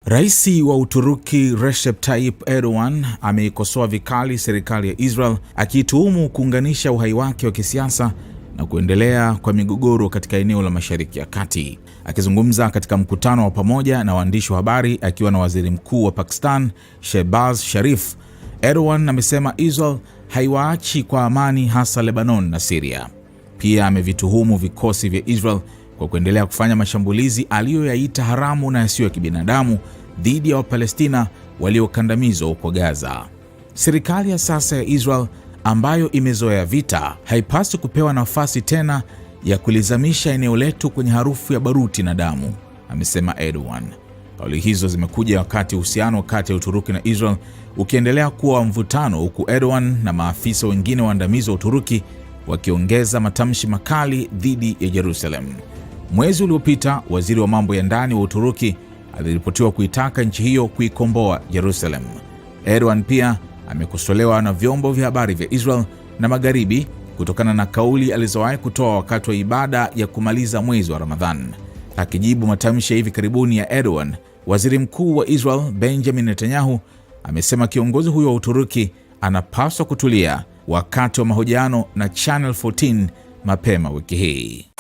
Rais wa Uturuki Recep Tayyip Erdogan ameikosoa vikali serikali ya Israel, akiituhumu kuunganisha uhai wake wa kisiasa na kuendelea kwa migogoro katika eneo la Mashariki ya Kati. Akizungumza katika mkutano wa pamoja na waandishi wa habari akiwa na Waziri Mkuu wa Pakistan Shehbaz Sharif, Erdogan amesema Israel haiwaachi kwa amani, hasa Lebanon na Syria. Pia amevituhumu vikosi vya Israel kwa kuendelea kufanya mashambulizi aliyoyaita haramu na yasiyo ya kibinadamu dhidi ya Wapalestina waliokandamizwa huko Gaza. Serikali ya sasa ya Israel, ambayo imezoea vita, haipaswi kupewa nafasi tena ya kulizamisha eneo letu kwenye harufu ya baruti na damu, amesema Erdogan. Kauli hizo zimekuja wakati uhusiano kati ya Uturuki na Israel ukiendelea kuwa wa mvutano, huku Erdogan na maafisa wengine waandamizi wa Uturuki wakiongeza matamshi makali dhidi ya Jerusalem. Mwezi uliopita, waziri wa mambo ya ndani wa Uturuki aliripotiwa kuitaka nchi hiyo kuikomboa Jerusalem. Erdogan pia amekosolewa na vyombo vya habari vya Israel na Magharibi kutokana na kauli alizowahi kutoa wakati wa ibada ya kumaliza mwezi wa Ramadhan. Akijibu matamshi ya hivi karibuni ya Erdogan, waziri mkuu wa Israel Benjamin Netanyahu amesema kiongozi huyo wa Uturuki anapaswa kutulia wakati wa mahojiano na Channel 14 mapema wiki hii.